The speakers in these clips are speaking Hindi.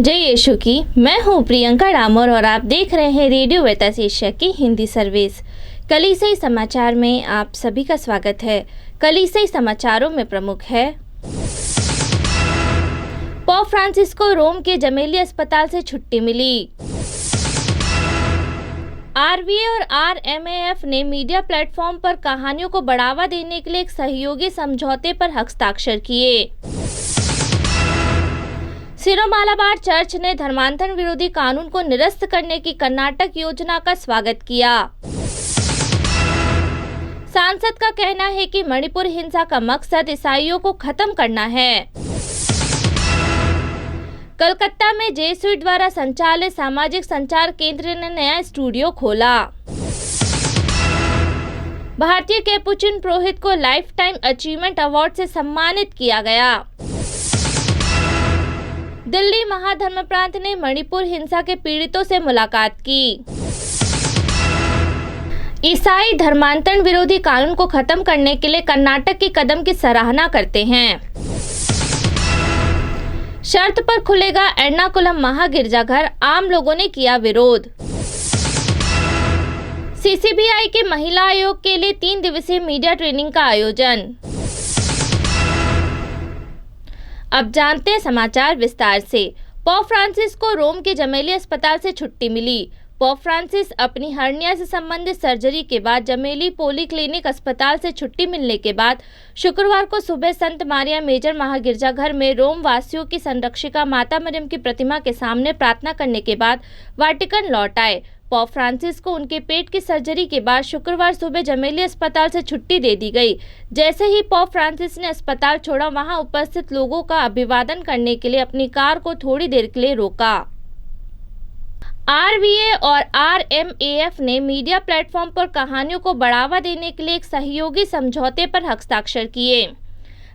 जय यीशु की। मैं हूँ प्रियंका डामोर और आप देख रहे हैं रेडियो वेतास एशिया की हिंदी सर्विस। कलीसियाई समाचार में आप सभी का स्वागत है। कलीसियाई समाचारों में प्रमुख है, पोप फ्रांसिस को रोम के जमेली अस्पताल से छुट्टी मिली। आरवीए और आरएमएएफ ने मीडिया प्लेटफॉर्म पर कहानियों को बढ़ावा देने के लिए एक सहयोगी समझौते पर हस्ताक्षर किए। सिरो मालाबार चर्च ने धर्मांतरण विरोधी कानून को निरस्त करने की कर्नाटक योजना का स्वागत किया। सांसद का कहना है कि मणिपुर हिंसा का मकसद ईसाइयों को खत्म करना है। कलकत्ता में जेसुइट द्वारा संचालित सामाजिक संचार केंद्र ने नया स्टूडियो खोला। भारतीय कैपुचिन पुरोहित को लाइफ टाइम अचीवमेंट अवार्ड से सम्मानित किया गया। दिल्ली महाधर्म प्रांत ने मणिपुर हिंसा के पीड़ितों से मुलाकात की। ईसाई धर्मांतरण विरोधी कानून को खत्म करने के लिए कर्नाटक के कदम की सराहना करते हैं। शर्त पर खुलेगा एर्नाकुलम महागिरजाघर, आम लोगों ने किया विरोध। सीसीबीआई के महिला आयोग के लिए 3 दिवसीय मीडिया ट्रेनिंग का आयोजन। अब जानते हैं समाचार विस्तार से। पोप फ्रांसिस को रोम के जमेली अस्पताल से छुट्टी मिली। पोप फ्रांसिस अपनी हर्निया से संबंधित सर्जरी के बाद जमेली पोलीक्लिनिक अस्पताल से छुट्टी मिलने के बाद शुक्रवार को सुबह संत मारिया मेजर महागिरजाघर में रोम वासियों की संरक्षिका माता मरियम की प्रतिमा के सामने प्रार्थना करने के बाद वाटिकन लौट आए। पोप फ्रांसिस को उनके पेट की सर्जरी के बाद शुक्रवार सुबह जमेली अस्पताल से छुट्टी दे दी गई। जैसे ही पोप फ्रांसिस ने अस्पताल छोड़ा, वहां उपस्थित लोगों का अभिवादन करने के लिए अपनी कार को थोड़ी देर के लिए रोका। आरवीए और आरएमएएफ ने मीडिया प्लेटफॉर्म पर कहानियों को बढ़ावा देने के लिए एक सहयोगी समझौते पर हस्ताक्षर किए।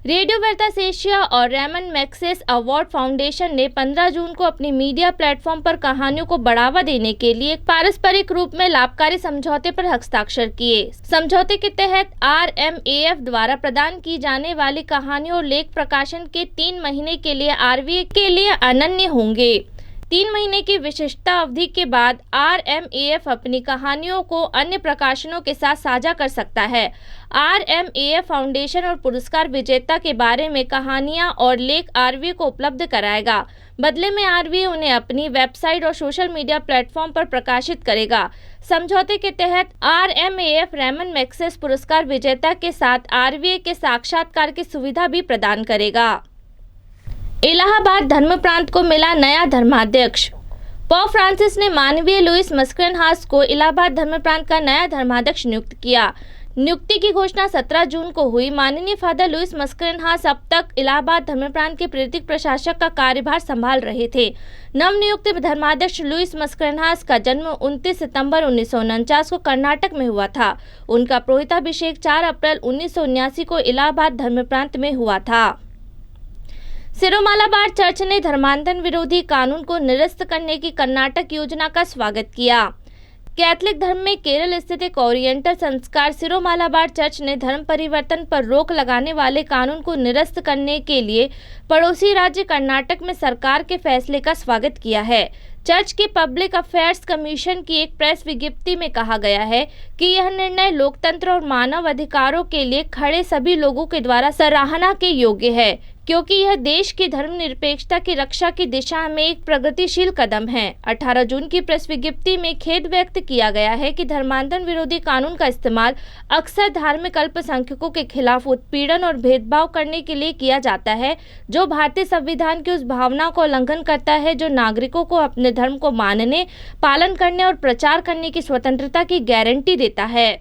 रेडियो वेतास एशिया और रेमन मैग्सेसे अवार्ड फाउंडेशन ने 15 जून को अपनी मीडिया प्लेटफॉर्म पर कहानियों को बढ़ावा देने के लिए एक पारस्परिक रूप में लाभकारी समझौते पर हस्ताक्षर किए। समझौते के तहत आरएमएएफ द्वारा प्रदान की जाने वाली कहानियों और लेख प्रकाशन के 3 महीने के लिए आरवीए के लिए अनन्य होंगे। 3 महीने की विशिष्टता अवधि के बाद आरएमएएफ अपनी कहानियों को अन्य प्रकाशनों के साथ साझा कर सकता है। आरएमएएफ फाउंडेशन और पुरस्कार विजेता के बारे में कहानियां और लेख आरवीए को उपलब्ध कराएगा। बदले में आरवीए उन्हें अपनी वेबसाइट और सोशल मीडिया प्लेटफॉर्म पर प्रकाशित करेगा। समझौते के तहत आरएमएएफ रेमन मैग्सेसे पुरस्कार विजेता के साथ आरवीए के साक्षात्कार की सुविधा भी प्रदान करेगा। इलाहाबाद धर्म प्रांत को मिला नया धर्माध्यक्ष। पोप फ्रांसिस ने मानवीय लुइस मस्करेनहास को इलाहाबाद धर्म प्रांत का नया धर्माध्यक्ष नियुक्त किया। नियुक्ति की घोषणा 17 जून को हुई। माननीय फादर लुइस मस्करेनहास अब तक इलाहाबाद धर्म प्रांत के प्रांतीय प्रशासक का कार्यभार संभाल रहे थे। नवनियुक्त धर्माध्यक्ष लुइस मस्करेनहास का जन्म 29 सितंबर 1949 को कर्नाटक में हुआ था। उनका पुरोहिताभिषेक 4 अप्रैल 1979 को इलाहाबाद धर्म प्रांत में हुआ था। सिरो मालाबार चर्च ने धर्मांतरण विरोधी कानून को निरस्त करने की कर्नाटक योजना का स्वागत किया। कैथोलिक धर्म में केरल स्थित एक ओरिएंटल संस्कार सिरो मालाबार चर्च ने धर्म परिवर्तन पर रोक लगाने वाले कानून को निरस्त करने के लिए पड़ोसी राज्य कर्नाटक में सरकार के फैसले का स्वागत किया है। चर्च के पब्लिक अफेयर्स कमीशन की एक प्रेस विज्ञप्ति में कहा गया है कि यह निर्णय लोकतंत्र और मानव अधिकारों के लिए खड़े सभी लोगों के द्वारा सराहना के योग्य है, क्योंकि यह देश की धर्मनिरपेक्षता की रक्षा की दिशा में एक प्रगतिशील कदम है। 18 जून की प्रेस विज्ञप्ति में खेद व्यक्त किया गया है कि धर्मांतरण विरोधी कानून का इस्तेमाल अक्सर धार्मिक अल्पसंख्यकों के खिलाफ उत्पीड़न और भेदभाव करने के लिए किया जाता है, जो भारतीय संविधान की उस भावना को उल्लंघन करता है जो नागरिकों को अपने धर्म को मानने, पालन करने और प्रचार करने की स्वतंत्रता की गारंटी देता है।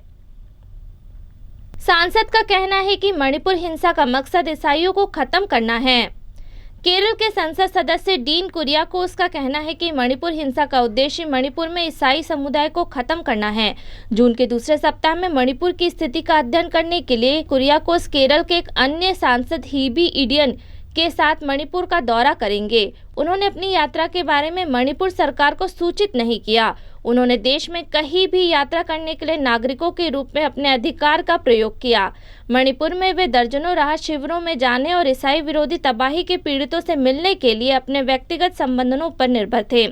सांसद का कहना है कि मणिपुर हिंसा का मकसद ईसाइयों को खत्म करना है। केरल के संसद सदस्य डीन कुरियाकोस का कहना है कि मणिपुर हिंसा का उद्देश्य मणिपुर में ईसाई समुदाय को खत्म करना है। जून के दूसरे सप्ताह में मणिपुर की स्थिति का अध्ययन करने के लिए कुरियाकोस केरल के एक अन्य सांसद हीबी इडियन के साथ मणिपुर का दौरा करेंगे। उन्होंने अपनी यात्रा के बारे में मणिपुर सरकार को सूचित नहीं किया। उन्होंने देश में कहीं भी यात्रा करने के लिए नागरिकों के रूप में अपने अधिकार का प्रयोग किया। मणिपुर में वे दर्जनों राहत शिविरों में जाने और ईसाई विरोधी तबाही के पीड़ितों से मिलने के लिए अपने व्यक्तिगत संबंधों पर निर्भर थे।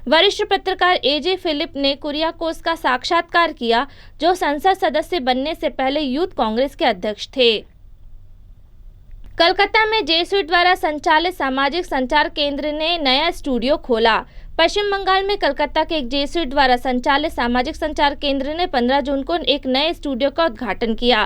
वरिष्ठ पत्रकार एजे फिलिप ने कुरियाकोस का साक्षात्कार किया, जो संसद सदस्य बनने से पहले यूथ कांग्रेस के अध्यक्ष थे। कलकत्ता में जेसुइट द्वारा संचालित सामाजिक संचार केंद्र ने नया स्टूडियो खोला। पश्चिम बंगाल में कलकत्ता के एक जेसुइट द्वारा संचालित सामाजिक संचार केंद्र ने 15 जून को एक नए स्टूडियो का उद्घाटन किया।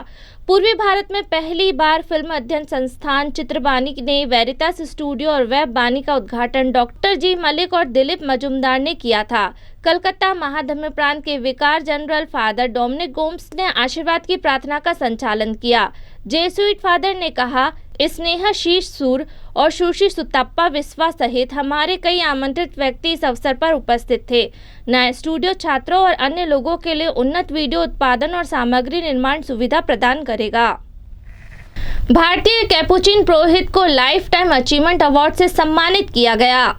पूर्वी भारत में पहली बार फिल्म अध्ययन संस्थान चित्रबानी ने वेरितास स्टूडियो और वेब बानी का उद्घाटन डॉक्टर जी मलिक और दिलीप मजुमदार ने किया था। कलकत्ता महाधर्म प्रांत के विकार जनरल फादर डोमिनिक गोम्स ने आशीर्वाद की प्रार्थना का संचालन किया। जेसुइट फादर ने कहा, स्नेहा शीश सूर और सुशी सुतप्पा विश्वा सहित हमारे कई आमंत्रित व्यक्ति इस अवसर पर उपस्थित थे। नया स्टूडियो छात्रों और अन्य लोगों के लिए उन्नत वीडियो उत्पादन और सामग्री निर्माण सुविधा प्रदान करेगा। भारतीय कैपुचिन पुरोहित को लाइफ टाइम अचीवमेंट अवार्ड से सम्मानित किया गया।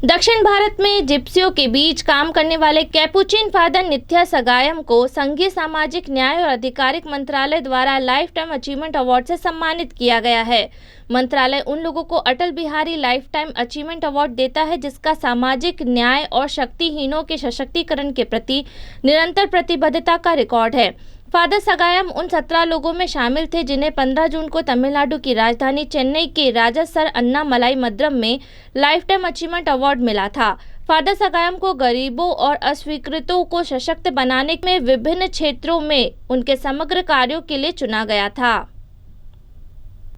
दक्षिण भारत में जिप्सियों के बीच काम करने वाले कैपुचिन फादर नित्या सगायम को संघीय सामाजिक न्याय और आधिकारिक मंत्रालय द्वारा लाइफ टाइम अचीवमेंट अवार्ड से सम्मानित किया गया है। मंत्रालय उन लोगों को Atal Bihari lifetime achievement award देता है जिसका सामाजिक न्याय और शक्तिहीनों के सशक्तिकरण के प्रति निरंतर प्रतिबद्धता का रिकॉर्ड है। फादर सगायम उन 17 लोगों में शामिल थे जिन्हें 15 जून को तमिलनाडु की राजधानी चेन्नई के राजा सर अन्नामलाई मद्रम में लाइफ टाइम अचीवमेंट अवार्ड मिला था। फादर सगायम को गरीबों और अस्वीकृतों को सशक्त बनाने में विभिन्न क्षेत्रों में उनके समग्र कार्यों के लिए चुना गया था।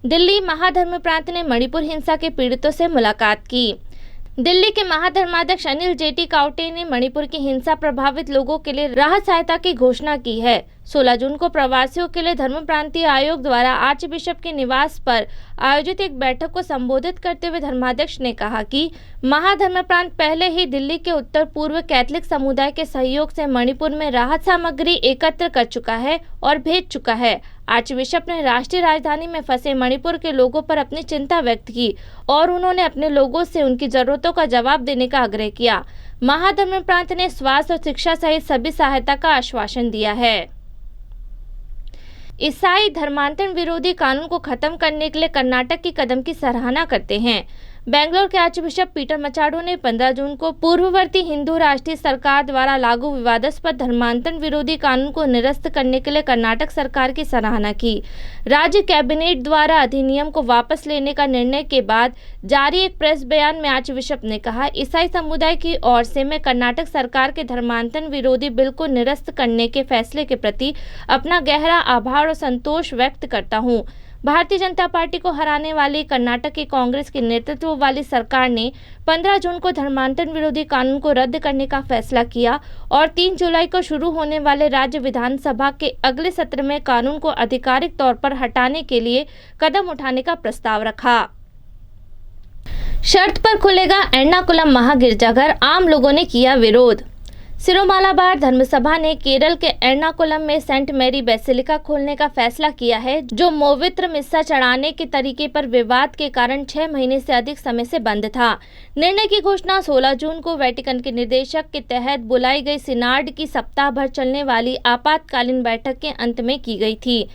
दिल्ली महाधर्म प्रांत ने मणिपुर हिंसा के पीड़ितों से मुलाकात की। दिल्ली के महाधर्माध्यक्ष अनिल जेटी काउटे ने मणिपुर की हिंसा प्रभावित लोगों के लिए राहत सहायता की घोषणा की है। 16 जून को प्रवासियों के लिए धर्म प्रांतीय आयोग द्वारा आर्च बिशप के निवास पर आयोजित एक बैठक को संबोधित करते हुए धर्माध्यक्ष ने कहा कि महाधर्म प्रांत पहले ही दिल्ली के उत्तर पूर्व कैथलिक समुदाय के सहयोग से मणिपुर में राहत सामग्री एकत्र कर चुका है और भेज चुका है। आर्च बिशप ने राष्ट्रीय राजधानी में फंसे मणिपुर के लोगों पर अपनी चिंता व्यक्त की और उन्होंने अपने लोगों से उनकी जरूरतों का जवाब देने का आग्रह किया। महाधर्म प्रांत ने स्वास्थ्य और शिक्षा सहित सभी सहायता का आश्वासन दिया है। ईसाई धर्मांतरण विरोधी कानून को खत्म करने के लिए कर्नाटक की कदम की सराहना करते हैं। बेंगलोर के आर्च बिशप पीटर मचाडो ने 15 जून को पूर्ववर्ती हिंदू राष्ट्रीय सरकार द्वारा लागू विवादास्पद धर्मांतरण विरोधी कानून को निरस्त करने के लिए कर्नाटक सरकार की सराहना की। राज्य कैबिनेट द्वारा अधिनियम को वापस लेने का निर्णय के बाद जारी एक प्रेस बयान में आर्च बिशप ने कहा, ईसाई समुदाय की ओर से मैं कर्नाटक सरकार के धर्मांतरण विरोधी बिल को निरस्त करने के फैसले के प्रति अपना गहरा आभार और संतोष व्यक्त करता हूँ। भारतीय जनता पार्टी को हराने वाली कर्नाटक की कांग्रेस के नेतृत्व वाली सरकार ने 15 जून को धर्मांतरण विरोधी कानून को रद्द करने का फैसला किया और 3 जुलाई को शुरू होने वाले राज्य विधानसभा के अगले सत्र में कानून को आधिकारिक तौर पर हटाने के लिए कदम उठाने का प्रस्ताव रखा। शर्त पर खुलेगा एर्नाकुलम महागिरजाघर, आम लोगों ने किया विरोध। सिरोमालाबार धर्मसभा ने केरल के एर्नाकुलम में सेंट मैरी बेसिलिका खोलने का फैसला किया है, जो मोवित्र मिस्सा चढ़ाने के तरीके पर विवाद के कारण 6 महीने से अधिक समय से बंद था। निर्णय की घोषणा 16 जून को वेटिकन के निर्देशक के तहत बुलाई गई सिनाड की सप्ताह भर चलने वाली आपातकालीन बैठक के अंत में की गई थी।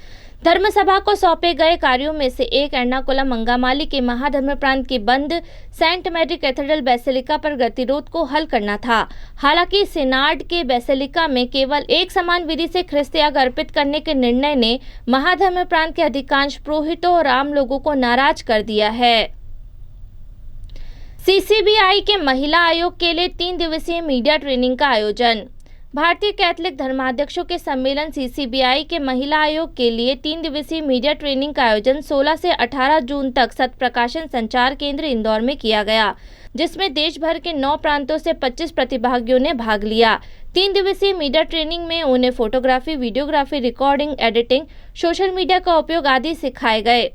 धर्मसभा को सौंपे गए कार्यों में से एक एर्नाकुलम अंगामाली के महाधर्म प्रांत की बंद सेंट मैरी कैथेड्रल बेसिलिका पर गतिरोध को हल करना था। हालांकि सिनाड के बेसिलिका में केवल एक समान विधि से ख्रिस्त याग अर्पित करने के निर्णय ने महाधर्म प्रांत के अधिकांश पुरोहितों और आम लोगों को नाराज कर दिया है। सीसीबीआई के महिला आयोग के लिए 3 दिवसीय मीडिया ट्रेनिंग का आयोजन। भारतीय कैथलिक धर्माध्यक्षों के सम्मेलन सीसीबीआई के महिला आयोग के लिए 3 दिवसीय मीडिया ट्रेनिंग का आयोजन 16 से 18 जून तक सत्प्रकाशन संचार केंद्र इंदौर में किया गया, जिसमें देश भर के 9 प्रांतों से 25 प्रतिभागियों ने भाग लिया। 3 दिवसीय मीडिया ट्रेनिंग में उन्हें photography, videography, recording, editing, social media का उपयोग आदि सिखाए गए,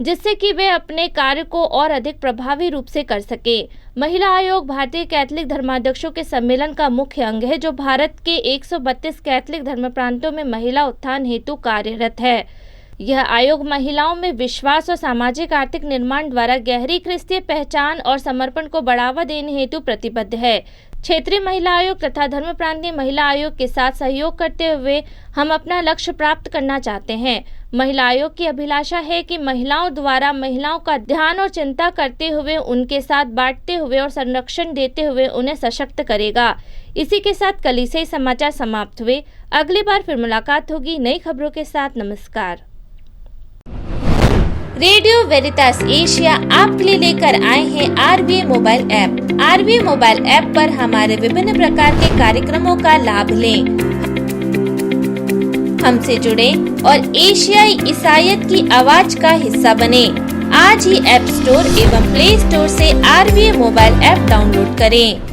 जिससे कि वे अपने कार्य को और अधिक प्रभावी रूप से कर सके। महिला आयोग भारतीय कैथलिक धर्माध्यक्षों के सम्मेलन का मुख्य अंग है, जो भारत के 132 कैथलिक धर्म प्रांतों में महिला उत्थान हेतु कार्यरत है। यह आयोग महिलाओं में विश्वास और सामाजिक आर्थिक निर्माण द्वारा गहरी ख्रिस्तीय पहचान और समर्पण को बढ़ावा देने हेतु प्रतिबद्ध है। क्षेत्रीय महिला आयोग तथा धर्म प्रांतीय महिला आयोग के साथ सहयोग करते हुए हम अपना लक्ष्य प्राप्त करना चाहते हैं। महिला आयोग की अभिलाषा है कि महिलाओं द्वारा महिलाओं का ध्यान और चिंता करते हुए उनके साथ बांटते हुए और संरक्षण देते हुए उन्हें सशक्त करेगा। इसी के साथ कल से समाचार समाप्त हुए। अगली बार फिर मुलाकात होगी नई खबरों के साथ। नमस्कार। रेडियो वेरितास एशिया आपके लिए लेकर आए हैं RVA mobile app. RVA mobile app पर हमारे विभिन्न प्रकार के कार्यक्रमों का लाभ लें, हमसे जुड़े और एशियाई ईसाईयत की आवाज का हिस्सा बने। आज ही ऐप स्टोर एवं प्ले स्टोर से RVA मोबाइल ऐप डाउनलोड करें।